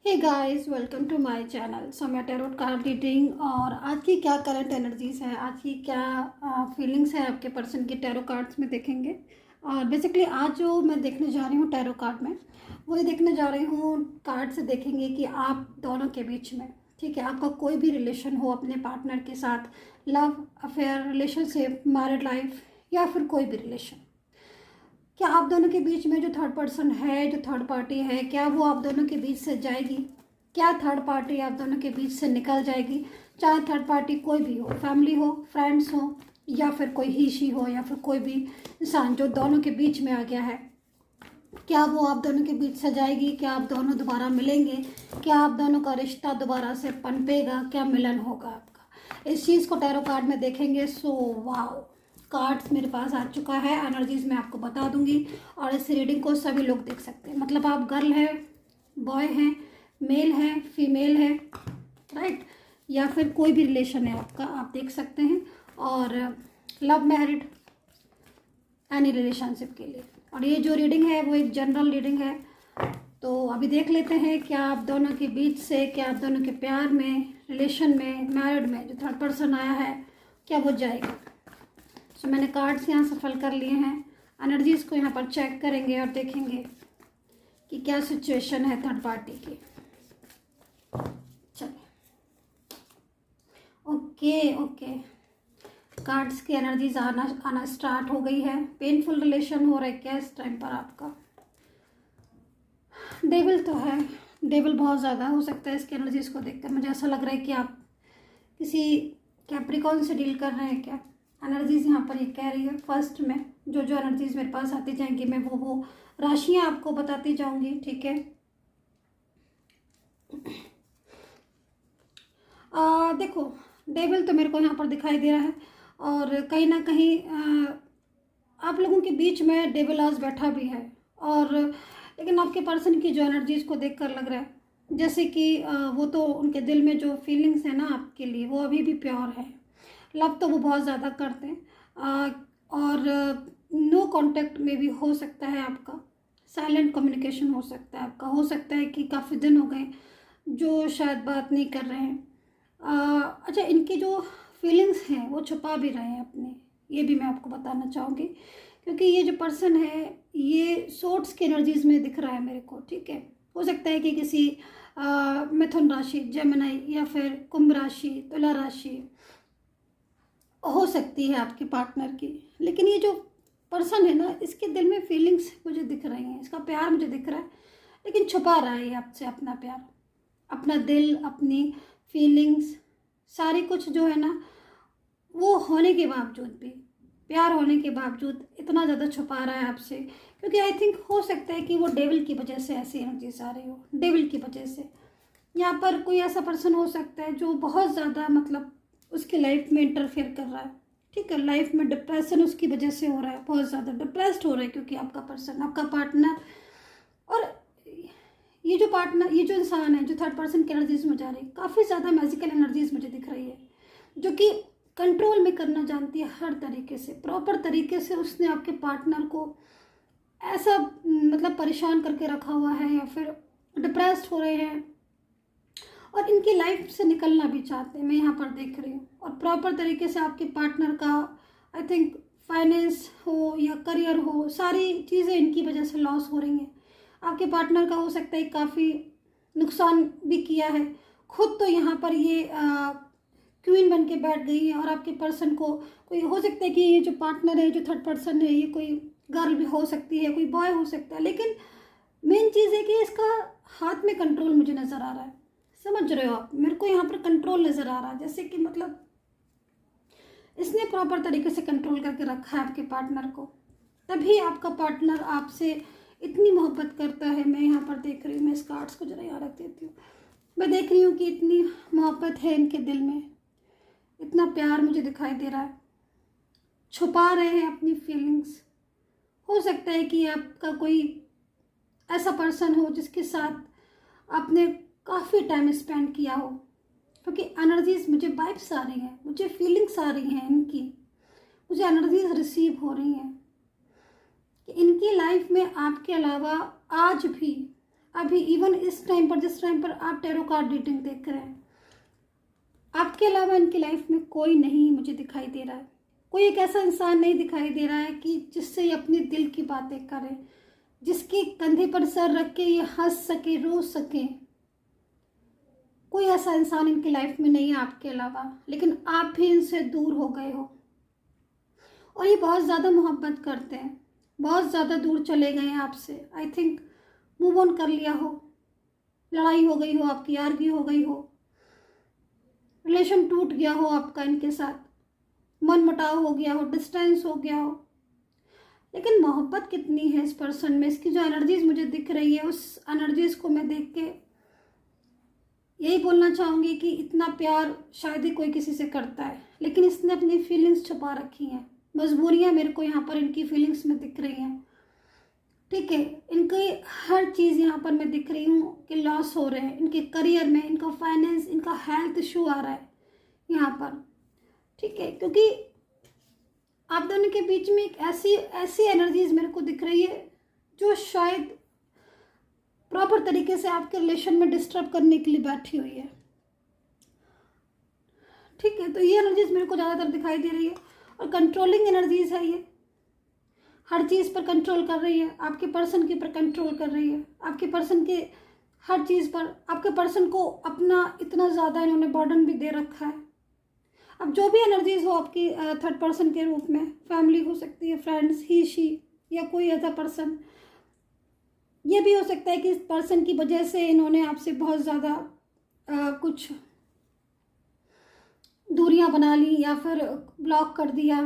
Hey guys, welcome to my channel. So मैं tarot card reading और आज की क्या करंट एनर्जीज है, आज की क्या फीलिंग्स है आपके पर्सन की टैरो कार्ड्स में देखेंगे। और बेसिकली आज जो मैं देखने जा रही हूँ टैरो कार्ड में, वही देखने जा रही हूँ। कार्ड से देखेंगे कि आप दोनों के बीच में, ठीक है, आपका कोई भी रिलेशन हो अपने पार्टनर के साथ, love affair, relationship, married life या फिर कोई भी रिलेशन, क्या आप दोनों के बीच में जो थर्ड पर्सन है, जो थर्ड पार्टी है, क्या वो आप दोनों के बीच से जाएगी? क्या थर्ड पार्टी आप दोनों के बीच से निकल जाएगी? चाहे थर्ड पार्टी कोई भी हो, फैमिली हो, फ्रेंड्स हो, या फिर कोई ही शी हो, या फिर कोई भी इंसान जो दोनों के बीच में आ गया है, क्या वो आप दोनों के बीच से जाएगी? क्या आप दोनों दोबारा मिलेंगे? क्या आप दोनों का रिश्ता दोबारा से पनपेगा? क्या मिलन होगा आपका? इस चीज़ को टैरो कार्ड में देखेंगे। सो वाओ, कार्ड्स मेरे पास आ चुका है, एनर्जीज मैं आपको बता दूंगी और इस रीडिंग को सभी लोग देख सकते हैं। मतलब आप गर्ल है, बॉय हैं, मेल है, फीमेल है, राइट, या फिर कोई भी रिलेशन है आपका, आप देख सकते हैं। और लव मैरिड, एनी रिलेशनशिप के लिए। और ये जो रीडिंग है वो एक जनरल रीडिंग है। तो अभी देख लेते हैं क्या आप दोनों के बीच से, क्या आप दोनों के प्यार में, रिलेशन में, मैरिड में जो थर्ड पर्सन आया है, क्या वो जाएगा। तो मैंने कार्ड्स यहाँ सफल कर लिए हैं, एनर्जीज को यहाँ पर चेक करेंगे और देखेंगे कि क्या सिचुएशन है थर्ड पार्टी की। चलिए, ओके, कार्ड्स की एनर्जीज आना स्टार्ट हो गई है। पेनफुल रिलेशन हो रहा है क्या इस टाइम पर आपका? डेविल तो है, डेविल बहुत ज़्यादा हो सकता है इसकी एनर्जीज को देखकर। मुझे ऐसा लग रहा है कि आप किसी कैप्रिकॉर्न से डील कर रहे हैं क्या? एनर्जीज यहाँ पर ये कह रही है। फर्स्ट में जो जो एनर्जीज मेरे पास आती जाएंगी मैं वो राशियाँ आपको बताती जाऊंगी, ठीक है। देखो, डेविल तो मेरे को यहाँ पर दिखाई दे रहा है और कहीं ना कहीं आप लोगों के बीच में डेविल आज बैठा भी है। और लेकिन आपके पर्सन की जो एनर्जीज को देखकर लग रहा है जैसे कि वो तो उनके दिल में जो फीलिंग्स है ना आपके लिए, वो अभी भी प्योर है। लव तो वो बहुत ज़्यादा करते हैं। और नो कांटेक्ट में भी हो सकता है आपका, साइलेंट कम्युनिकेशन हो सकता है आपका। हो सकता है कि काफ़ी दिन हो गए जो शायद बात नहीं कर रहे हैं। अच्छा, इनकी जो फीलिंग्स हैं वो छुपा भी रहे हैं अपने, ये भी मैं आपको बताना चाहूँगी। क्योंकि ये जो पर्सन है ये सोर्ट्स की एनर्जीज में दिख रहा है मेरे को, ठीक है। हो सकता है कि किसी मिथुन राशि, जेमिनी, या फिर कुंभ राशि, तुला राशि हो सकती है आपके पार्टनर की। लेकिन ये जो पर्सन है ना, इसके दिल में फीलिंग्स मुझे दिख रही हैं, इसका प्यार मुझे दिख रहा है, लेकिन छुपा रहा है ये आपसे अपना प्यार, अपना दिल, अपनी फीलिंग्स, सारी कुछ जो है ना, वो होने के बावजूद भी, प्यार होने के बावजूद इतना ज़्यादा छुपा रहा है आपसे। क्योंकि आई थिंक हो सकता है कि वो डेविल की वजह से ऐसी एनर्जीज आ रही हो, डेविल की वजह से। यहाँ पर कोई ऐसा पर्सन हो सकता है जो बहुत ज़्यादा, मतलब उसकी लाइफ में इंटरफेयर कर रहा है, ठीक है। लाइफ में डिप्रेशन उसकी वजह से हो रहा है, बहुत ज़्यादा डिप्रेस्ड हो रहा है क्योंकि आपका पर्सन, आपका पार्टनर। और ये जो पार्टनर, ये जो इंसान है जो थर्ड पर्सन की एनर्जीज में जा रही है, काफ़ी ज़्यादा मैजिकल एनर्जीज मुझे दिख रही है, जो कि कंट्रोल में करना जानती है हर तरीके से, प्रॉपर तरीके से। उसने आपके पार्टनर को ऐसा मतलब परेशान करके रखा हुआ है, या फिर डिप्रेस्ड हो रहे हैं और इनकी लाइफ से निकलना भी चाहते हैं, मैं यहाँ पर देख रही हूँ। और प्रॉपर तरीके से आपके पार्टनर का आई थिंक फाइनेंस हो या करियर हो, सारी चीज़ें इनकी वजह से लॉस हो रही हैं। आपके पार्टनर का हो सकता है काफ़ी नुकसान भी किया है। खुद तो यहाँ पर ये क्वीन बन के बैठ गई है और आपके पर्सन को, कोई हो सकता है कि ये जो पार्टनर है, जो थर्ड पर्सन है, ये कोई गर्ल भी हो सकती है, कोई बॉय हो सकता है। लेकिन मेन चीज़ है कि इसका हाथ में कंट्रोल मुझे नज़र आ रहा है, समझ रहे हो आप? मेरे को यहाँ पर कंट्रोल नज़र आ रहा है, जैसे कि मतलब इसने प्रॉपर तरीके से कंट्रोल करके रखा है आपके पार्टनर को, तभी आपका पार्टनर आपसे इतनी मोहब्बत करता है। मैं यहाँ पर देख रही हूँ, मैं इस कार्ड्स को जरा यहाँ रख देती हूँ। मैं देख रही हूँ कि इतनी मोहब्बत है इनके दिल में, इतना प्यार मुझे दिखाई दे रहा है। छुपा रहे हैं अपनी फीलिंग्स। हो सकता है कि आपका कोई ऐसा पर्सन हो जिसके साथ आपने काफ़ी टाइम स्पेंड किया हो, क्योंकि एनर्जीज, मुझे वाइब्स आ रही हैं, मुझे फीलिंग्स आ रही हैं इनकी, मुझे एनर्जीज रिसीव हो रही हैं कि इनकी लाइफ में आपके अलावा आज भी अभी इवन इस टाइम पर, जिस टाइम पर आप टैरो कार्ड रीडिंग देख रहे हैं, आपके अलावा इनकी लाइफ में कोई नहीं मुझे दिखाई दे रहा है। कोई एक ऐसा इंसान नहीं दिखाई दे रहा है कि जिससे ये अपने दिल की बातें करें, जिसके कंधे पर सर रख के ये हंस सके, रो सके। कोई ऐसा इंसान इनकी लाइफ में नहीं है आपके अलावा, लेकिन आप भी इनसे दूर हो गए हो और ये बहुत ज़्यादा मोहब्बत करते हैं, बहुत ज़्यादा दूर चले गए हैं आपसे। आई थिंक मूव ऑन कर लिया हो, लड़ाई हो गई हो आपकी, आर्ग्यू हो गई हो, रिलेशन टूट गया हो आपका इनके साथ, मन मुटाव हो गया हो, डिस्टेंस हो गया हो। लेकिन मोहब्बत कितनी है इस पर्सन में, इसकी जो एनर्जीज मुझे दिख रही है, उस एनर्जीज को मैं देख के यही बोलना चाहूँगी कि इतना प्यार शायद ही कोई किसी से करता है, लेकिन इसने अपनी फीलिंग्स छुपा रखी हैं, मजबूरियाँ मेरे को यहाँ पर इनकी फीलिंग्स में दिख रही हैं। ठीक है, इनकी हर चीज़ यहाँ पर मैं दिख रही हूँ कि लॉस हो रहे हैं इनके करियर में, इनका फाइनेंस, इनका हेल्थ इशू आ रहा है यहाँ पर। ठीक है, क्योंकि आप दोनों के बीच में एक ऐसी एनर्जीज मेरे को दिख रही है जो शायद प्रॉपर तरीके से आपके रिलेशन में डिस्टर्ब करने के लिए बैठी हुई है। ठीक है, तो ये एनर्जीज मेरे को ज़्यादातर दिखाई दे रही है और कंट्रोलिंग एनर्जीज है। ये हर चीज़ पर कंट्रोल कर रही है, आपके पर्सन के ऊपर कंट्रोल कर रही है, आपके पर्सन के हर चीज़ पर। आपके पर्सन को अपना इतना ज़्यादा इन्होंने बर्डन भी दे रखा है। अब जो भी एनर्जीज हो आपकी थर्ड पर्सन के रूप में, फैमिली हो सकती है, फ्रेंड्स, ही शी या कोई ऐसा पर्सन, ये भी हो सकता है कि इस पर्सन की वजह से इन्होंने आपसे बहुत ज़्यादा कुछ दूरियां बना ली या फिर ब्लॉक कर दिया।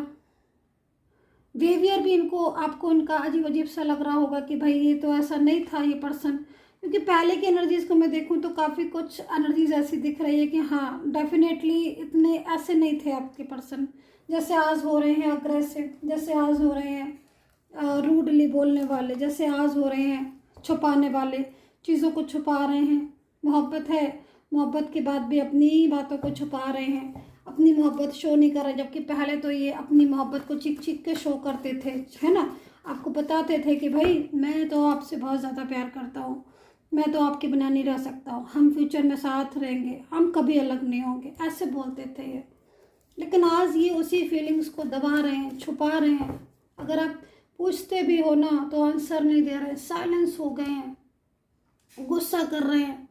बिहेवियर भी इनको, आपको इनका अजीब अजीब सा लग रहा होगा कि भाई ये तो ऐसा नहीं था ये पर्सन, क्योंकि पहले की एनर्जीज को मैं देखूं तो काफ़ी कुछ एनर्जीज ऐसी दिख रही है कि हाँ डेफिनेटली इतने ऐसे नहीं थे आपके पर्सन, जैसे आज हो रहे हैं अग्रेसिव, जैसे आज हो रहे हैं रूडली बोलने वाले, जैसे आज हो रहे हैं छुपाने वाले, चीज़ों को छुपा रहे हैं। मोहब्बत है, मोहब्बत के बाद भी अपनी बातों को छुपा रहे हैं, अपनी मोहब्बत शो नहीं कर रहे, जबकि पहले तो ये अपनी मोहब्बत को चीख चीख के शो करते थे, है ना। आपको बताते थे कि भाई मैं तो आपसे बहुत ज़्यादा प्यार करता हूँ, मैं तो आपके बिना नहीं रह सकता हूँ, हम फ्यूचर में साथ रहेंगे, हम कभी अलग नहीं होंगे, ऐसे बोलते थे ये। लेकिन आज ये उसी फीलिंग्स को दबा रहे हैं, छुपा रहे हैं। अगर आप पूछते भी हो ना तो आंसर नहीं दे रहे, साइलेंस हो गए हैं, गुस्सा कर रहे हैं,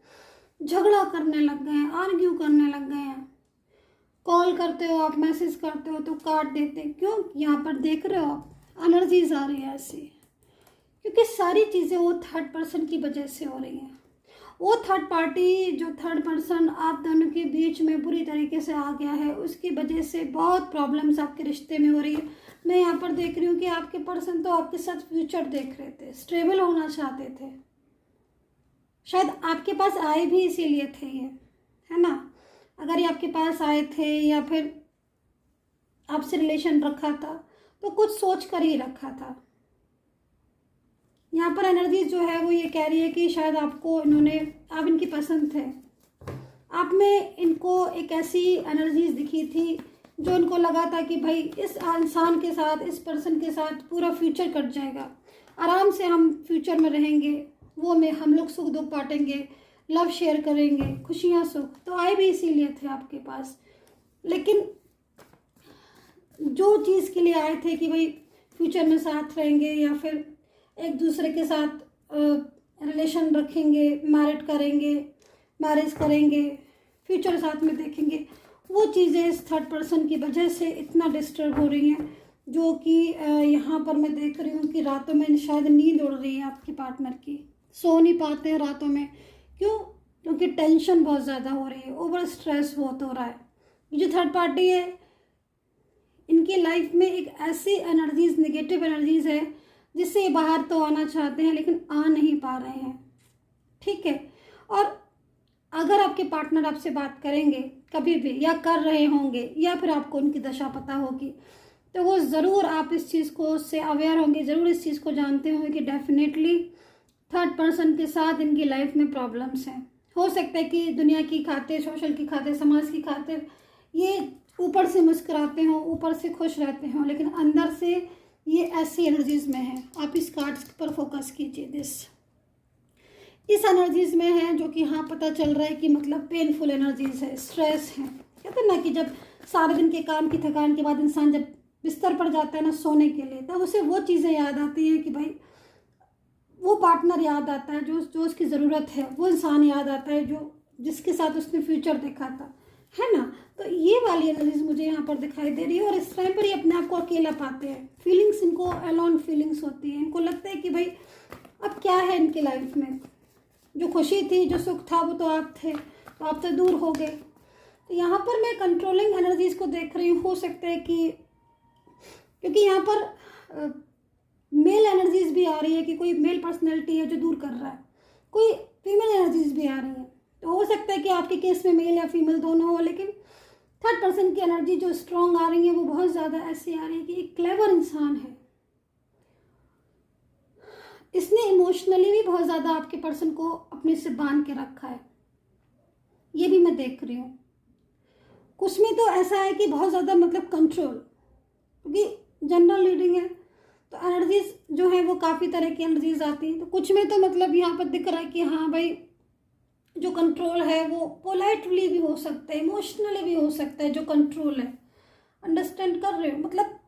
झगड़ा करने लग गए हैं, आर्ग्यू करने लग गए हैं। कॉल करते हो आप, मैसेज करते हो तो काट देते हैं। क्यों? यहाँ पर देख रहे हो आप एनर्जीज आ रही है ऐसी, क्योंकि सारी चीज़ें वो थर्ड पर्सन की वजह से हो रही हैं। वो थर्ड पार्टी, जो थर्ड पर्सन आप दोनों के बीच में बुरी तरीके से आ गया है, उसकी वजह से बहुत प्रॉब्लम्स आपके रिश्ते में हो रही है। मैं यहाँ पर देख रही हूँ कि आपके पर्सन तो आपके साथ फ्यूचर देख रहे थे, स्टेबल होना चाहते थे, शायद आपके पास आए भी इसीलिए थे ये, है ना। अगर ये आपके पास आए थे या फिर आपसे रिलेशन रखा था तो कुछ सोच कर ही रखा था। यहाँ पर एनर्जी जो है वो ये कह रही है कि शायद आपको इन्होंने, आप इनकी पसंद थे, आप में इनको एक ऐसी एनर्जीज दिखी थी जो इनको लगा था कि भाई इस इंसान के साथ, इस पर्सन के साथ पूरा फ्यूचर कट जाएगा, आराम से हम फ्यूचर में रहेंगे, वो में हम लोग सुख दुख बांटेंगे, लव शेयर करेंगे, खुशियाँ सुख। तो आए भी इसीलिए थे आपके पास। लेकिन जो चीज़ के लिए आए थे कि भाई फ्यूचर में साथ रहेंगे या फिर एक दूसरे के साथ रिलेशन रखेंगे, मैरिज करेंगे, फ्यूचर साथ में देखेंगे, वो चीज़ें इस थर्ड पर्सन की वजह से इतना डिस्टर्ब हो रही हैं, जो कि यहाँ पर मैं देख रही हूँ कि रातों में शायद नींद उड़ रही है आपके पार्टनर की, सो नहीं पाते हैं रातों में। क्यों? क्योंकि टेंशन बहुत ज़्यादा हो रही है, ओवर स्ट्रेस बहुत हो रहा है। ये जो थर्ड पार्टी है, इनकी लाइफ में एक ऐसी एनर्जीज, नेगेटिव एनर्जीज है जिससे ये बाहर तो आना चाहते हैं लेकिन आ नहीं पा रहे हैं। ठीक है, और अगर आपके पार्टनर आपसे बात करेंगे कभी भी, या कर रहे होंगे, या फिर आपको उनकी दशा पता होगी, तो वो ज़रूर, आप इस चीज़ को से अवेयर होंगे, ज़रूर इस चीज़ को जानते होंगे कि डेफिनेटली थर्ड पर्सन के साथ इनकी लाइफ में प्रॉब्लम्स हैं। हो सकता है कि दुनिया की खातिर, सोशल की खातिर, समाज की खातिर ये ऊपर से मुस्कुराते हों, ऊपर से खुश रहते हों, लेकिन अंदर से ये ऐसी एनर्जीज में है। आप इस कार्ड्स पर फोकस कीजिए। इस एनर्जीज में है जो कि हाँ पता चल रहा है कि मतलब पेनफुल एनर्जीज है, स्ट्रेस है। कहते हैं ना कि जब सारे दिन के काम की थकान के बाद इंसान जब बिस्तर पर जाता है ना सोने के लिए, तब उसे वो चीज़ें याद आती हैं कि भाई वो पार्टनर याद आता है जो जो उसकी ज़रूरत है, वो इंसान याद आता है जो जिसके साथ उसने फ्यूचर देखा था, है ना। तो ये वाली एनर्जीज मुझे यहाँ पर दिखाई दे रही है। और इस टाइम पर ये अपने आप को अकेला पाते हैं, फीलिंग्स इनको अलोन फीलिंग्स होती है। इनको लगता है कि भाई अब क्या है इनकी लाइफ में, जो खुशी थी जो सुख था वो तो आप थे, तो आप तो दूर हो गए। तो यहाँ पर मैं कंट्रोलिंग एनर्जीज को देख रही हूँ। हो सकता है कि क्योंकि यहाँ पर मेल एनर्जीज भी आ रही है कि कोई मेल पर्सनैलिटी है जो दूर कर रहा है, कोई फीमेल एनर्जीज भी आ रही है। तो हो सकता है कि आपके केस में मेल या फीमेल दोनों हो, लेकिन थर्ड पर्सन की एनर्जी जो स्ट्रॉन्ग आ रही है वो बहुत ज़्यादा ऐसी आ रही है कि एक क्लेवर इंसान है, इसने इमोशनली भी बहुत ज़्यादा आपके पर्सन को अपने से बांध के रखा है, ये भी मैं देख रही हूँ। कुछ में तो ऐसा है कि बहुत ज़्यादा मतलब कंट्रोल, क्योंकि जनरल रीडिंग है तो एनर्जीज जो है वो काफ़ी तरह की एनर्जीज आती हैं। तो कुछ में तो मतलब यहाँ पर दिख रहा है कि हाँ भाई जो कंट्रोल है वो पोलाइटली भी हो सकता है, इमोशनली भी हो सकता है। जो कंट्रोल है, अंडरस्टैंड कर रहे हो, मतलब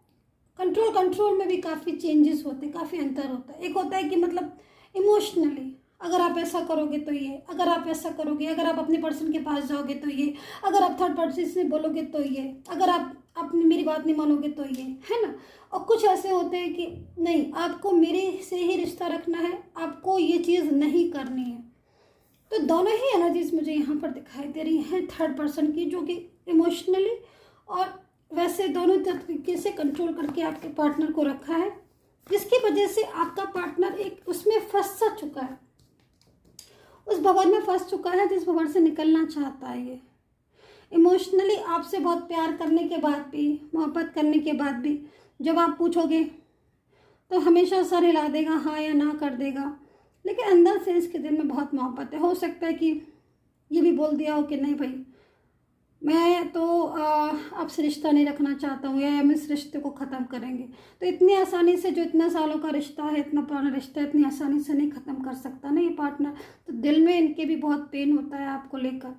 कंट्रोल में भी काफ़ी चेंजेस होते हैं, काफ़ी अंतर होता है। एक होता है कि मतलब इमोशनली अगर आप ऐसा करोगे तो ये, अगर आप ऐसा करोगे, अगर आप अपने पर्सन के पास जाओगे तो ये, अगर आप थर्ड पर्सन से बोलोगे तो ये, अगर आप अपनी मेरी बात नहीं मानोगे तो ये, है ना। और कुछ ऐसे होते हैं कि नहीं, आपको मेरे से ही रिश्ता रखना है, आपको ये चीज़ नहीं करनी है। तो दोनों ही एनर्जीज मुझे यहाँ पर दिखाई दे रही हैं थर्ड पर्सन की, जो कि इमोशनली और वैसे दोनों तरीके से कंट्रोल करके आपके पार्टनर को रखा है, जिसकी वजह से आपका पार्टनर एक उसमें फंस चुका है, उस भंवर में फंस चुका है जिस भंवर से निकलना चाहता है। ये इमोशनली आपसे बहुत प्यार करने के बाद भी, मोहब्बत करने के बाद भी, जब आप पूछोगे तो हमेशा सर हिला देगा, हाँ या ना कर देगा, लेकिन अंदर से इसके दिल में बहुत मोहब्बत है। हो सकता है कि ये भी बोल दिया हो कि नहीं भाई मैं तो आपसे रिश्ता नहीं रखना चाहता हूँ, या हम इस रिश्ते को ख़त्म करेंगे। तो इतनी आसानी से, जो इतना सालों का रिश्ता है, इतना पुराना रिश्ता है, इतनी आसानी से नहीं ख़त्म कर सकता ना ये पार्टनर। तो दिल में इनके भी बहुत पेन होता है आपको लेकर,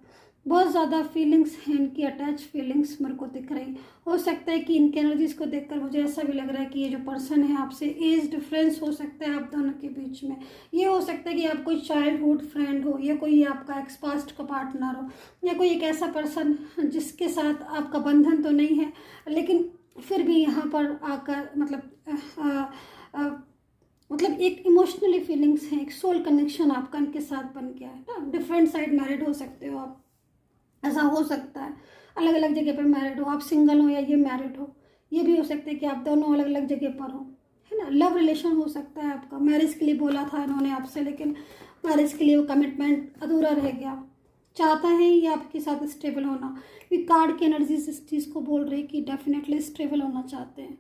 बहुत ज़्यादा फीलिंग्स हैं इनकी, अटैच फीलिंग्स मेरे को दिख रही। हो सकता है कि इनकी एनर्जीज़ को देखकर मुझे ऐसा भी लग रहा है कि ये जो पर्सन है आपसे एज डिफरेंस हो सकता है आप दोनों के बीच में। ये हो सकता है कि आप कोई चाइल्डहुड फ्रेंड हो, या कोई आपका एक्स पास्ट का पार्टनर हो, या कोई एक ऐसा पर्सन जिसके साथ आपका बंधन तो नहीं है, लेकिन फिर भी यहाँ पर आकर मतलब एक इमोशनली फीलिंग्स हैं, एक सोल कनेक्शन आपका इनके साथ बन गया है ना। डिफरेंट साइड मैरिड हो सकते हो आप, ऐसा हो सकता है अलग अलग जगह पर मैरिड हो, आप सिंगल हो या ये मैरिड हो, ये भी हो सकता है कि आप दोनों अलग अलग जगह पर हो, है ना। लव रिलेशन हो सकता है आपका, मैरिज के लिए बोला था इन्होंने आपसे, लेकिन मैरिज के लिए वो कमिटमेंट अधूरा रह गया। चाहता है ये आपके साथ स्टेबल होना, क्योंकि कार्ड की एनर्जीज इस चीज़ को बोल रही है कि डेफिनेटली स्टेबल होना चाहते हैं,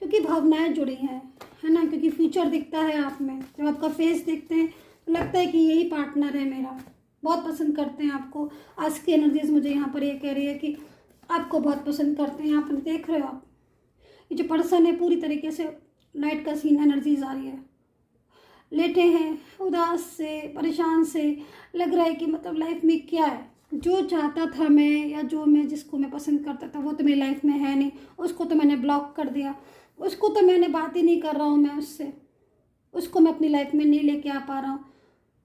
क्योंकि भावनाएं जुड़ी हैं, है ना। क्योंकि फ्यूचर दिखता है आप में, जब आपका फेस देखते हैं तो लगता है कि यही पार्टनर है मेरा, बहुत पसंद करते हैं आपको। आज की एनर्जीज मुझे यहाँ पर ये कह रही है कि आपको बहुत पसंद करते हैं। आप देख रहे हो, आप ये जो पर्सन है पूरी तरीके से नाइट का सीन एनर्जीज आ रही है, लेटे हैं उदास से, परेशान से, लग रहा है कि मतलब लाइफ में क्या है, जो चाहता था मैं, या जो मैं जिसको मैं पसंद करता था वो तो मेरी लाइफ में है नहीं, उसको तो मैंने ब्लॉक कर दिया, उसको तो मैंने बात ही नहीं कर रहा हूँ मैं उससे, उसको मैं अपनी लाइफ में नहीं लेके आ पा रहा हूँ।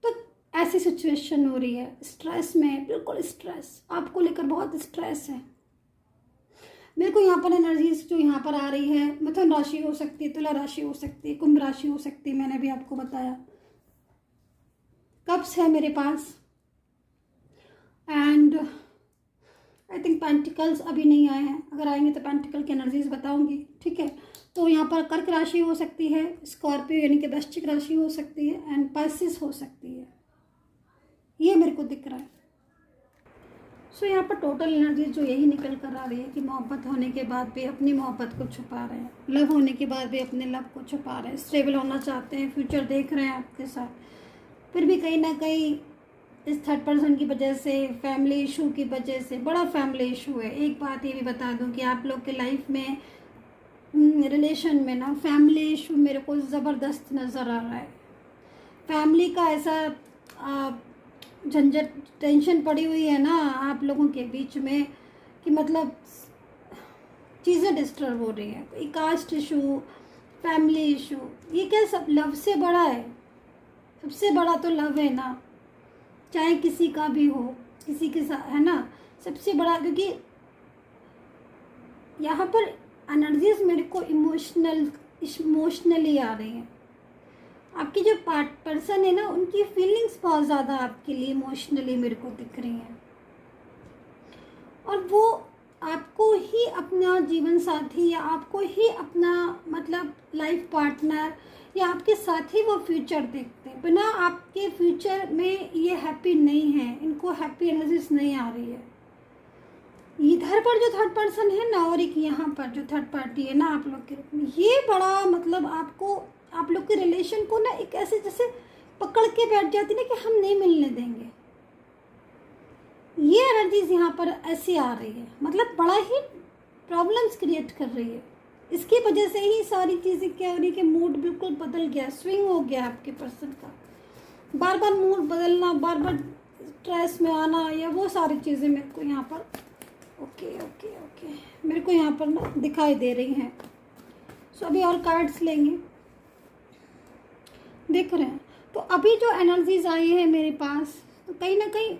तो ऐसी सिचुएशन हो रही है, स्ट्रेस में, बिल्कुल स्ट्रेस, आपको लेकर बहुत स्ट्रेस है। मेरे को यहाँ पर एनर्जीज जो यहाँ पर आ रही है, मिथुन राशि हो सकती है, तुला राशि हो सकती है, कुंभ राशि हो सकती है, मैंने भी आपको बताया। कप्स है मेरे पास, एंड आई थिंक पेंटिकल्स अभी नहीं आए हैं, अगर आएंगे तो पेंटिकल की एनर्जीज बताऊंगी, ठीक है। तो यहाँ पर कर्क राशि हो सकती है, स्कॉर्पियो यानी कि वृश्चिक राशि हो सकती है, एंड पाइसेस हो सकती है, ये मेरे को दिख रहा है। सो यहाँ पर टोटल एनर्जी जो यही निकल कर आ रही है कि मोहब्बत होने के बाद भी अपनी मोहब्बत को छुपा रहे हैं, लव होने के बाद भी अपने लव को छुपा रहे हैं, स्टेबल होना चाहते हैं, फ्यूचर देख रहे हैं आपके साथ, फिर भी कहीं ना कहीं इस थर्ड पर्सन की वजह से, फैमिली इशू की वजह से, बड़ा फैमिली इशू है। एक बात ये भी बता दूं कि आप लोग के लाइफ में रिलेशन में ना फैमिली इशू मेरे को ज़बरदस्त नज़र आ रहा है। फैमिली का ऐसा झंझट टेंशन पड़ी हुई है ना आप लोगों के बीच में कि मतलब चीज़ें डिस्टर्ब हो रही हैं, कोई कास्ट इशू, फैमिली इशू, ये क्या सब लव से बड़ा है? सबसे बड़ा तो लव है ना, चाहे किसी का भी हो, किसी के साथ, है ना, सबसे बड़ा। क्योंकि यहाँ पर एनर्जीज मेरे को इमोशनली आ रही हैं। आपकी जो पर्सन है ना, उनकी फीलिंग्स बहुत ज़्यादा आपके लिए इमोशनली मेरे को दिख रही हैं, और वो आपको ही अपना जीवन साथी या आपको ही अपना मतलब लाइफ पार्टनर या आपके साथ ही वो फ्यूचर देखते हैं। बिना आपके फ्यूचर में ये हैप्पी नहीं है, इनको हैप्पी एनर्जीज नहीं आ रही है। इधर पर जो थर्ड पर्सन है ना, और एक यहाँ पर जो थर्ड पार्टी है ना आप लोग के रूप में, ये बड़ा मतलब आपको, आप लोग के रिलेशन को ना एक ऐसे जैसे पकड़ के बैठ जाती ना कि हम नहीं मिलने देंगे। ये एनर्जीज यहाँ पर ऐसी आ रही है, मतलब बड़ा ही प्रॉब्लम्स क्रिएट कर रही है। इसकी वजह से ही सारी चीज़ें क्या हो रही कि मूड बिल्कुल बदल गया, स्विंग हो गया आपके पर्सन का। बार बार मूड बदलना, बार बार स्ट्रेस में आना, या वो सारी चीज़ें मेरे को यहाँ पर ओके मेरे को यहाँ पर ना दिखाई दे रही हैं। सो अभी और कार्ड्स लेंगे, देख रहे हैं। तो अभी जो एनर्जीज आई है मेरे पास, तो कहीं ना कहीं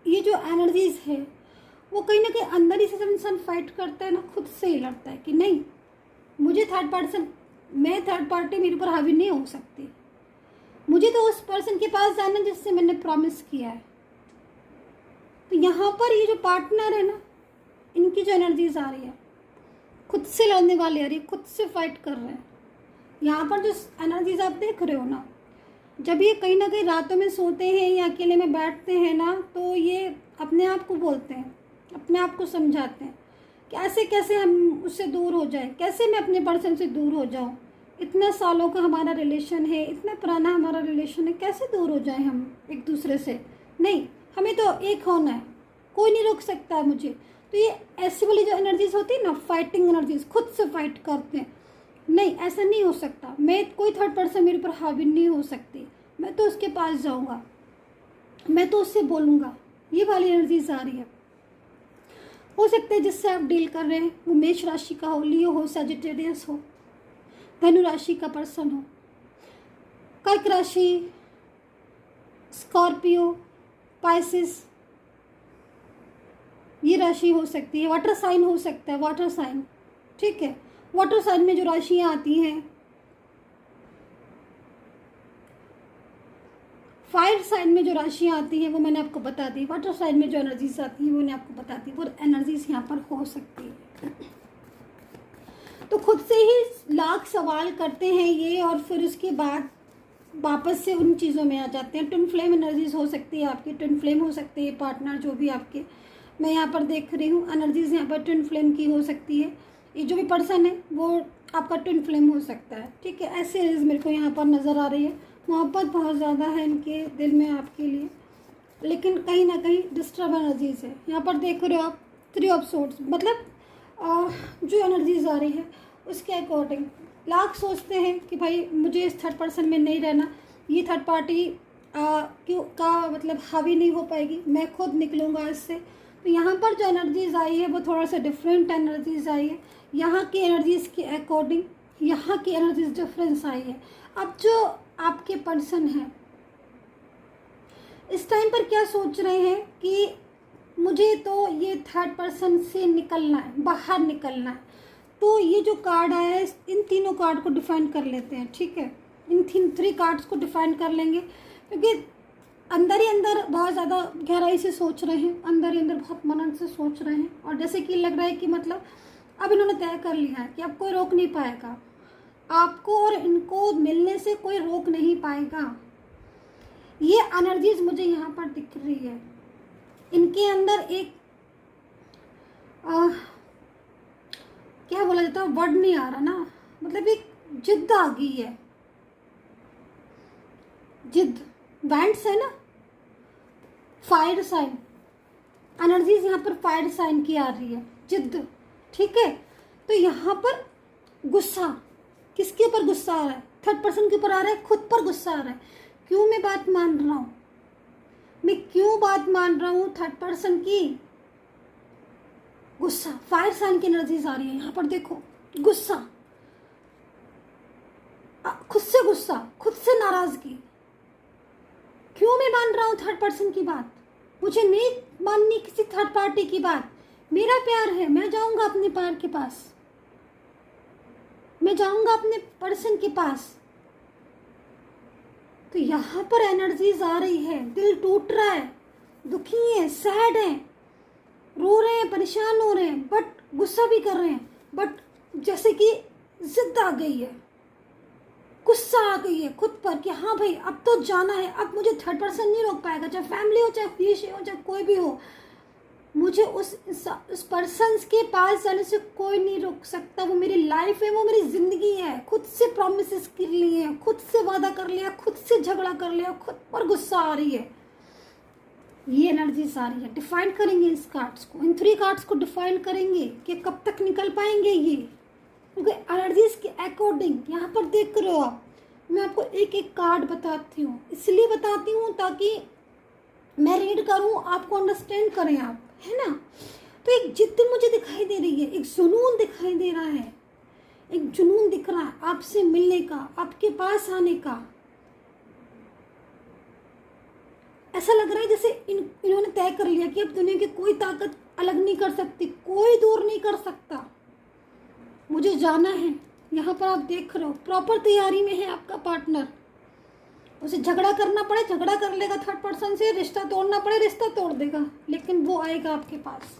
ये जो एनर्जीज है वो कहीं ना कहीं अंदर ही से जब इंसान फाइट करता है ना, खुद से ही लड़ता है कि नहीं, मुझे थर्ड पार्टी मेरे ऊपर हावी नहीं हो सकती, मुझे तो उस पर्सन के पास जाना जिससे मैंने प्रॉमिस किया है। तो यहाँ पर ये जो पार्टनर है ना, इनकी जो एनर्जीज आ रही है, खुद से लड़ने वाले आ रही है, खुद से फाइट कर रहे हैं। यहाँ पर जो एनर्जीज आप देख रहे हो ना, जब ये कहीं ना कहीं रातों में सोते हैं या अकेले में बैठते हैं ना, तो ये अपने आप को बोलते हैं, अपने आप को समझाते हैं कि ऐसे कैसे हम उससे दूर हो जाए, कैसे मैं अपने पर्सन से दूर हो जाऊं, इतना सालों का हमारा रिलेशन है, इतना पुराना हमारा रिलेशन है, कैसे दूर हो जाए हम एक दूसरे से? नहीं, हमें तो एक होना है, कोई नहीं रोक सकता है मुझे। तो ये ऐसी वाली जो एनर्जीज होती है ना, फाइटिंग एनर्जीज, खुद से फाइट करते हैं, नहीं ऐसा नहीं हो सकता, मैं कोई थर्ड पर्सन मेरे ऊपर हावी नहीं हो सकती, मैं तो उसके पास जाऊंगा, मैं तो उससे बोलूँगा। ये वाली एनर्जीज आ रही है। हो सकता है जिससे आप डील कर रहे हैं वो मेष राशि का हो, लियो हो, सजिटेरियस हो, धनु राशि का पर्सन हो, कर्क राशि, स्कॉर्पियो, पाइसिस, ये राशि हो सकती है। वाटर साइन हो सकता है, वाटर साइन, ठीक है। वाटर साइन में जो राशियाँ आती हैं, फायर साइन में जो राशियाँ आती हैं वो मैंने आपको बता दी। वाटर साइन में जो एनर्जीज आती हैं वो मैंने आपको बता दी। वो एनर्जीज यहाँ पर हो सकती है। तो खुद से ही लाख सवाल करते हैं ये, और फिर उसके बाद वापस से उन चीज़ों में आ जाते हैं। ट्विन फ्लेम एनर्जीज हो सकती है आपकी, ट्विन फ्लेम हो सकती है पार्टनर जो भी आपके, मैं यहाँ पर देख रही हूँ एनर्जीज यहाँ पर ट्विन फ्लेम की हो सकती है। ये जो भी पर्सन है वो आपका ट्विन फ्लेम हो सकता है, ठीक है। ऐसे एनर्जीज मेरे को यहाँ पर नज़र आ रही है। मोहब्बत बहुत ज़्यादा है इनके दिल में आपके लिए, लेकिन कहीं ना कहीं डिस्टर्ब एनर्जीज है। यहाँ पर देख रहे हो आप 3 ऑफ सोर्ड्स, मतलब जो एनर्जीज आ रही है उसके अकॉर्डिंग लाख सोचते हैं कि भाई मुझे इस थर्ड पर्सन में नहीं रहना, ये थर्ड पार्टी क्यों का मतलब हावी नहीं हो पाएगी, मैं खुद निकलूँगा इससे। तो यहाँ पर जो एनर्जीज आई है वो थोड़ा सा डिफरेंट एनर्जीज आई है। यहाँ की एनर्जीज के अकॉर्डिंग यहाँ की एनर्जीज डिफरेंस आई है। अब जो आपके पर्सन हैं इस टाइम पर क्या सोच रहे हैं कि मुझे तो ये थर्ड पर्सन से निकलना है, बाहर निकलना है। तो ये जो कार्ड आया है, इन तीनों कार्ड को डिफाइन कर लेते हैं, ठीक है। इन 3 कार्ड्स को डिफाइन कर लेंगे, क्योंकि अंदर ही अंदर बहुत ज़्यादा गहराई से सोच रहे हैं, अंदर ही अंदर बहुत मनन से सोच रहे हैं। और जैसे कि लग रहा है कि मतलब अब इन्होंने तय कर लिया है कि अब कोई रोक नहीं पाएगा आपको, और इनको मिलने से कोई रोक नहीं पाएगा। ये एनर्जीज मुझे यहाँ पर दिख रही है। इनके अंदर एक क्या बोला जाता है, वर्ड नहीं आ रहा ना, मतलब एक जिद्द आ गई है, जिद्द। बैंड्स है ना, फायर साइन एनर्जीज यहाँ पर फायर साइन की आ रही है, जिद्द, ठीक है। तो यहाँ पर गुस्सा, किसके ऊपर गुस्सा आ रहा है? थर्ड पर्सन के ऊपर आ रहा है, खुद पर गुस्सा आ रहा है। क्यों मैं बात मान रहा हूँ, मैं क्यों बात मान रहा हूँ थर्ड पर्सन की? गुस्सा, फायर साइन की एनर्जीज आ रही है यहाँ पर, देखो गुस्सा, खुद से गुस्सा, खुद से नाराजगी। क्यों मैं मान रहा हूँ थर्ड पर्सन की बात? मुझे नहीं माननी किसी थर्ड पार्टी की बात। मेरा प्यार है, मैं जाऊंगा अपने प्यार के पास, मैं जाऊंगा अपने पर्सन के पास। तो यहाँ पर एनर्जीज आ रही है, दिल टूट रहा है, दुखी है, सैड है, रो रहे हैं, परेशान हो रहे हैं, बट गुस्सा भी कर रहे हैं, बट जैसे कि जिद आ गई है, गुस्सा आ गई है खुद पर कि हाँ भाई अब तो जाना है, अब मुझे थर्ड पर्सन नहीं रोक पाएगा, चाहे फैमिली हो, चाहे फिश हो, चाहे कोई भी हो, मुझे उस पर्सन के पास जाने से कोई नहीं रोक सकता। वो मेरी लाइफ है, वो मेरी ज़िंदगी है। खुद से प्रॉमिसेस कर लिए हैं, खुद से वादा कर लिया, खुद से झगड़ा कर लिया, खुद पर गुस्सा आ रही है। ये एनर्जीज आ रही है। डिफाइन करेंगे इस कार्ड्स को, इन 3 कार्ड्स को डिफाइन करेंगे कि कब तक निकल पाएंगे ये, क्योंकि एनर्जीज के अकॉर्डिंग यहाँ पर देख रहे हो आप। मैं आपको एक एक कार्ड बताती हूँ, इसलिए बताती हूँ ताकि मैं रीड करूँ, आपको अंडरस्टैंड करें आप, है ना। तो एक जिद मुझे दिखाई दे रही है, एक जुनून दिखाई दे रहा है, एक जुनून दिख रहा है आपसे मिलने का, आपके पास आने का। ऐसा लग रहा है जैसे इन्होंने तय कर लिया कि अब दुनिया की कोई ताकत अलग नहीं कर सकती, कोई दूर नहीं कर सकता, मुझे जाना है। यहाँ पर आप देख रहे हो प्रॉपर तैयारी में है आपका पार्टनर। उसे झगड़ा करना पड़े झगड़ा कर लेगा थर्ड पर्सन से, रिश्ता तोड़ना पड़े रिश्ता तोड़ देगा, लेकिन वो आएगा आपके पास।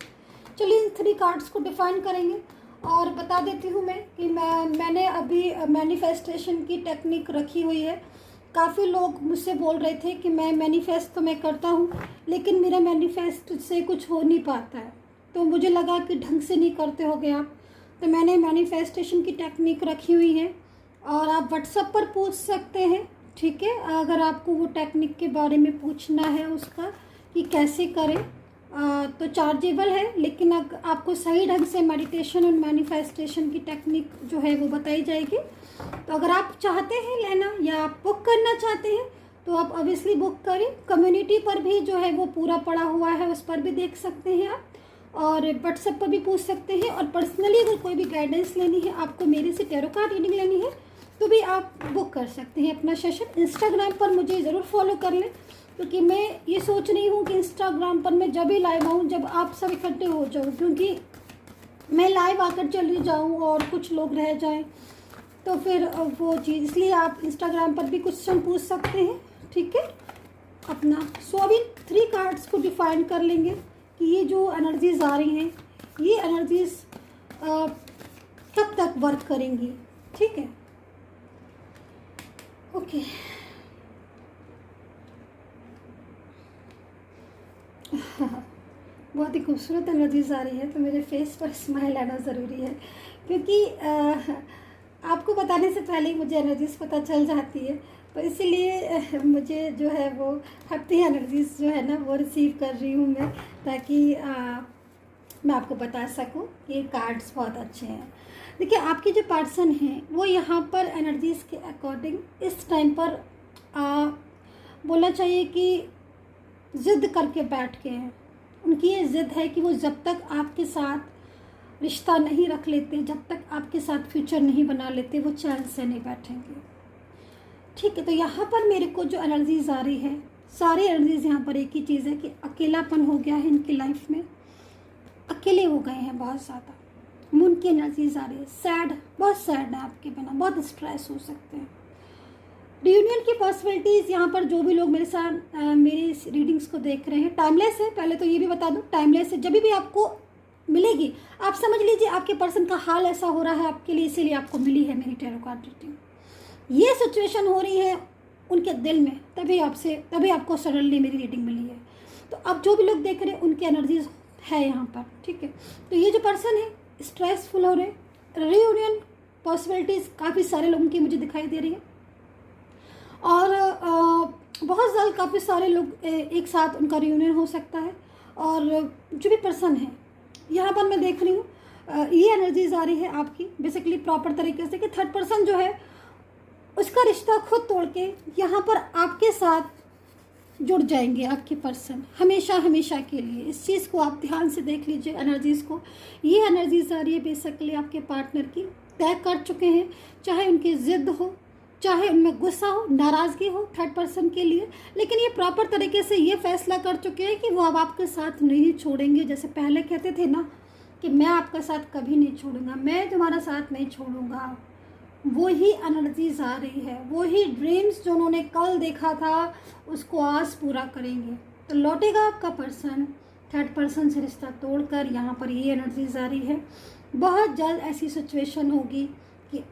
चलिए इन 3 कार्ड्स को डिफाइन करेंगे और बता देती हूँ मैं कि मैंने अभी मैनिफेस्टेशन की टेक्निक रखी हुई है। काफ़ी लोग मुझसे बोल रहे थे कि मैं मैनिफेस्ट तो मैं करता हूँ, लेकिन मेरा मैनिफेस्ट से कुछ हो नहीं पाता है। तो मुझे लगा कि ढंग से नहीं करते होगे आप, तो मैंने मैनिफेस्टेशन की टेक्निक रखी हुई है और आप व्हाट्सएप पर पूछ सकते हैं, ठीक है। अगर आपको वो टेक्निक के बारे में पूछना है उसका कि कैसे करें तो चार्जेबल है, लेकिन आपको सही ढंग से मेडिटेशन और मैनिफेस्टेशन की टेक्निक जो है वो बताई जाएगी। तो अगर आप चाहते हैं लेना या आप बुक करना चाहते हैं तो आप ऑब्वियसली बुक करें। कम्युनिटी पर भी जो है वो पूरा पड़ा हुआ है, उस पर भी देख सकते हैं आप, और व्हाट्सएप पर भी पूछ सकते हैं। और पर्सनली अगर कोई भी गाइडेंस लेनी है, आपको मेरे से टैरो कार्ड रीडिंग लेनी है, तो भी आप बुक कर सकते हैं अपना सेशन। इंस्टाग्राम पर मुझे ज़रूर फॉलो कर लें, क्योंकि मैं ये सोच रही हूँ कि इंस्टाग्राम पर मैं जब भी लाइव आऊँ जब आप सब इकट्ठे हो जाओ, क्योंकि मैं लाइव आकर चली जाऊँ और कुछ लोग रह जाएं तो फिर वो चीज़, इसलिए आप इंस्टाग्राम पर भी क्वेश्चन पूछ सकते हैं, ठीक है अपना। सो अभी 3 कार्ड्स को डिफाइन कर लेंगे कि ये जो एनर्जीज आ रही हैं ये एनर्जीज कब तक वर्क करेंगी, ठीक है। ओके बहुत ही खूबसूरत एनर्जीज आ रही है, तो मेरे फेस पर स्माइल आना ज़रूरी है, क्योंकि आपको बताने से पहले ही मुझे एनर्जीज पता चल जाती है। तो इसीलिए मुझे जो है वो हैप्पी एनर्जीज जो है ना वो रिसीव कर रही हूँ मैं, ताकि मैं आपको बता सकूँ कि ये कार्ड्स बहुत अच्छे हैं। देखिए आपके जो पर्सन हैं वो यहाँ पर एनर्जीज़ के अकॉर्डिंग इस टाइम पर बोलना चाहिए कि ज़िद करके बैठ गए हैं। उनकी ये ज़िद है कि वो जब तक आपके साथ रिश्ता नहीं रख लेते, जब तक आपके साथ फ्यूचर नहीं बना लेते, वो चैन से नहीं बैठेंगे, ठीक है। तो यहाँ पर मेरे को जो एनर्जीज आ रही है, सारी एनर्जीज यहाँ पर एक ही चीज़ है कि अकेलापन हो गया है इनकी लाइफ में, अकेले हो गए हैं बहुत ज़्यादा। मून की एनर्जीज आ रही है, सैड, बहुत सैड है आपके बिना, बहुत स्ट्रेस हो सकते हैं। रियूनियन की पॉसिबिलिटीज़ यहाँ पर जो भी लोग मेरे साथ मेरी रीडिंग्स को देख रहे हैं, टाइमलेस है। पहले तो ये भी बता दूँ टाइमलेस है, जब भी आपको मिलेगी आप समझ लीजिए आपके पर्सन का हाल ऐसा हो रहा है आपके लिए, इसीलिए आपको मिली है मेरी टैरो कार्ड रीडिंग। ये सिचुएशन हो रही है उनके दिल में, तभी आपको सडनली मेरी रीडिंग मिली है। तो अब जो भी लोग देख रहे हैं उनकी एनर्जीज है यहाँ पर, ठीक है। तो ये जो पर्सन है स्ट्रेसफुल हो रहे, रियूनियन पॉसिबिलिटीज़ काफ़ी सारे लोगों की मुझे दिखाई दे रही है, और बहुत जल्द काफ़ी सारे लोग एक साथ उनका रियूनियन हो सकता है। और जो भी पर्सन है यहाँ पर मैं देख रही हूँ ये एनर्जीज आ रही है आपकी बेसिकली प्रॉपर तरीके से कि थर्ड पर्सन जो है उसका रिश्ता खुद तोड़ के यहाँ पर आपके साथ जुड़ जाएंगे आपके पर्सन हमेशा हमेशा के लिए। इस चीज़ को आप ध्यान से देख लीजिए एनर्जीज़ को। ये एनर्जीज आ रही है बेसिकली आपके पार्टनर की, तय कर चुके हैं, चाहे उनकी ज़िद हो, चाहे उनमें गुस्सा हो, नाराज़गी हो थर्ड पर्सन के लिए, लेकिन ये प्रॉपर तरीके से ये फैसला कर चुके हैं कि वो अब आपके साथ नहीं छोड़ेंगे। जैसे पहले कहते थे ना कि मैं आपका साथ कभी नहीं छोड़ूंगा, मैं तुम्हारा साथ नहीं छोड़ूंगा, वो ही एनर्जीज आ रही है। वो ही ड्रीम्स जो उन्होंने कल देखा था उसको आज पूरा करेंगे। तो लौटेगा आपका पर्सन थर्ड पर्सन से रिश्ता तोड़कर। यहाँ पर ये एनर्जीज आ रही है। बहुत जल्द ऐसी सिचुएशन होगी कि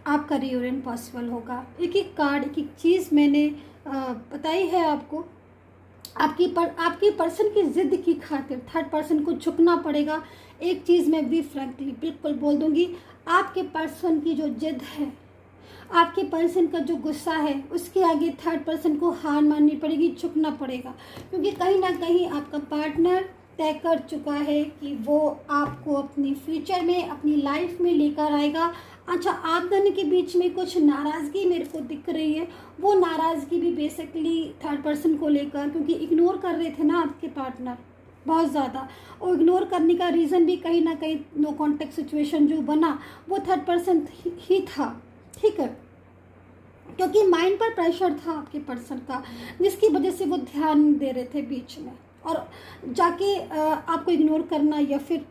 आपका रियूनियन पॉसिबल होगा। एक एक कार्ड, एक एक चीज़ मैंने बताई है आपको। आपकी पर्सन की ज़िद की खातिर थर्ड पर्सन को झुकना पड़ेगा। एक चीज़ मैं भी फ्रैंकली बिल्कुल बोल दूंगी, आपके पर्सन की जो ज़िद है, आपके पर्सन का जो गुस्सा है, उसके आगे थर्ड पर्सन को हार माननी पड़ेगी, झुकना पड़ेगा। क्योंकि कहीं ना कहीं आपका पार्टनर तय कर चुका है कि वो आपको अपनी फ्यूचर में, अपनी लाइफ में लेकर आएगा। अच्छा, आप दोनों के बीच में कुछ नाराज़गी मेरे को दिख रही है। वो नाराज़गी भी बेसिकली थर्ड पर्सन को लेकर, क्योंकि इग्नोर कर रहे थे ना आपके पार्टनर बहुत ज़्यादा, और इग्नोर करने का रीज़न भी कहीं ना कहीं नो कॉन्टेक्ट सिचुएशन जो बना वो थर्ड पर्सन ही था। ठीक है, क्योंकि माइंड पर प्रेशर था आपके पर्सन का, जिसकी वजह से वो ध्यान दे रहे थे बीच में, और जाके आपको इग्नोर करना या फिर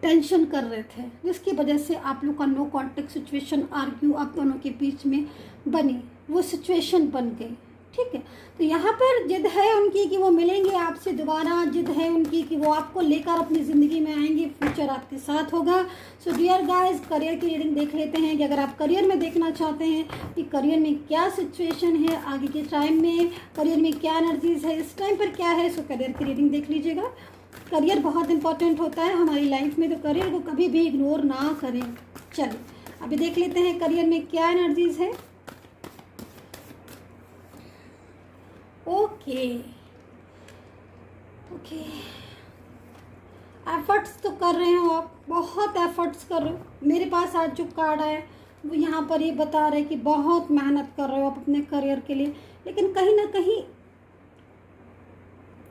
टेंशन कर रहे थे, जिसकी वजह से आप लोग का नो कॉन्टेक्ट सिचुएशन, आर्ग्यू आप दोनों के बीच में बनी, वो सिचुएशन बन गई। ठीक है, तो यहाँ पर जिद है उनकी कि वो मिलेंगे आपसे दोबारा, जिद है उनकी कि वो आपको लेकर अपनी ज़िंदगी में आएंगे, फ्यूचर आपके साथ होगा। सो डियर गाइस, करियर की रीडिंग देख लेते हैं कि अगर आप करियर में देखना चाहते हैं कि करियर में क्या सिचुएशन है, आगे के टाइम में करियर में क्या एनर्जीज है, इस टाइम पर क्या है, सो करियर की रीडिंग देख लीजिएगा। करियर बहुत इंपॉर्टेंट होता है हमारी लाइफ में, तो करियर को कभी भी इग्नोर ना करें। चलिए अभी देख लेते हैं करियर में क्या एनर्जीज है। ओके, एफर्ट्स तो कर रहे हो आप, बहुत एफर्ट्स कर रहे हो। मेरे पास आज जो कार्ड है वो यहाँ पर ये बता रहे हैं कि बहुत मेहनत कर रहे हो आप अपने करियर के लिए, लेकिन कहीं ना कहीं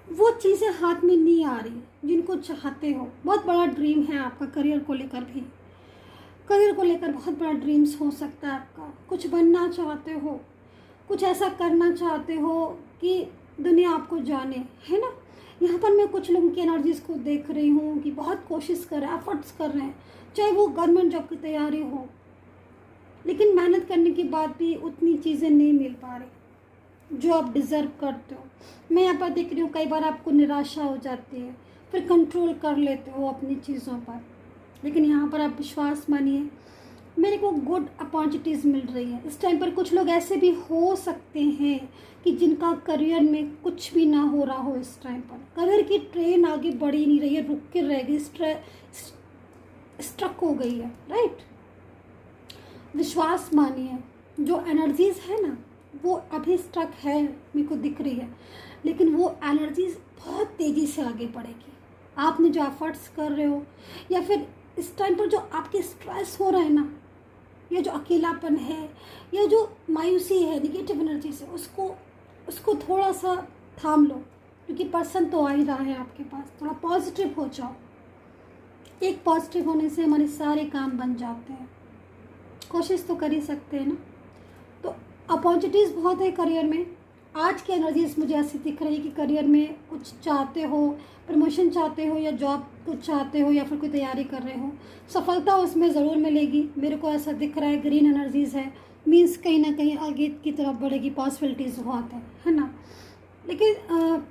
वो चीज़ें हाथ में नहीं आ रही जिनको चाहते हो। बहुत बड़ा ड्रीम है आपका करियर को लेकर भी, करियर को लेकर बहुत बड़ा ड्रीम्स हो सकता है आपका। कुछ बनना चाहते हो, कुछ ऐसा करना चाहते हो कि दुनिया आपको जाने, है ना। यहाँ पर मैं कुछ लोगों की एनर्जीज़ को देख रही हूँ कि बहुत कोशिश कर रहे हैं, एफर्ट्स कर रहे हैं, चाहे वो गवर्नमेंट जॉब की तैयारी हो, लेकिन मेहनत करने के बाद भी उतनी चीज़ें नहीं मिल पा रही जो आप डिज़र्व करते हो। मैं यहाँ पर देख रही हूँ कई बार आपको निराशा हो जाती है, फिर कंट्रोल कर लेते हो अपनी चीज़ों पर, लेकिन यहाँ पर आप विश्वास मानिए, मेरे को गुड अपॉर्चुनिटीज़ मिल रही है। इस टाइम पर कुछ लोग ऐसे भी हो सकते हैं कि जिनका करियर में कुछ भी ना हो रहा हो। इस टाइम पर करियर की ट्रेन आगे बढ़ ही नहीं रही है, रुक के रह गई, स्ट्रक हो गई है, राइट। विश्वास मानिए, जो एनर्जीज़ है ना वो अभी स्ट्रक है, मेरे को दिख रही है, लेकिन वो एनर्जीज़ बहुत तेज़ी से आगे बढ़ेगी। आपने जो एफर्ट्स कर रहे हो, या फिर इस टाइम पर जो आपके स्ट्रेस हो रहा है ना, या जो अकेलापन है, या जो मायूसी है, निगेटिव एनर्जी से, उसको थोड़ा सा थाम लो, क्योंकि पर्सन तो आ ही रहा है आपके पास। थोड़ा पॉजिटिव हो जाओ। एक पॉजिटिव होने से हमारे सारे काम बन जाते हैं। कोशिश तो कर ही सकते हैं ना। तो अपॉर्चुनिटीज़ बहुत है करियर में। आज की एनर्जीज मुझे ऐसी दिख रही है कि करियर में कुछ चाहते हो, प्रमोशन चाहते हो, या जॉब कुछ चाहते हो, या फिर कोई तैयारी कर रहे हो, सफलता उसमें ज़रूर मिलेगी। मेरे को ऐसा दिख रहा है, ग्रीन एनर्जीज़ है, मीन्स कहीं ना कहीं आगे की तरफ बढ़ेगी, पॉसिबिलिटीज़ बहुत है ना। लेकिन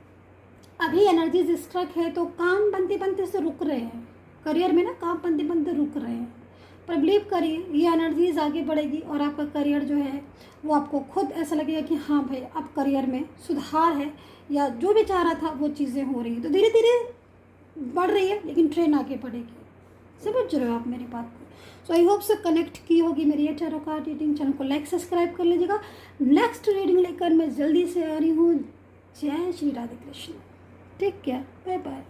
अभी एनर्जीज स्ट्रक है, तो काम बनते बनते से रुक रहे हैं करियर में ना, काम बनते बनते रुक रहे हैं। पर बिलीव करिए, ये एनर्जीज आगे बढ़ेगी और आपका करियर जो है वो आपको खुद ऐसा लगेगा कि हाँ भाई अब करियर में सुधार है, या जो भी चाह रहा था वो चीज़ें हो रही हैं। तो धीरे धीरे बढ़ रही है, लेकिन ट्रेन आगे बढ़ेगी। समझ रहे हो आप मेरी बात को। सो आई होप से कनेक्ट की होगी मेरी ये टैरो कार्ड रीडिंग। चैनल को लाइक सब्सक्राइब कर लीजिएगा। नेक्स्ट रीडिंग लेकर मैं जल्दी से आ रही हूँ। जय Shri Radhe Krishna. Take care, bye bye.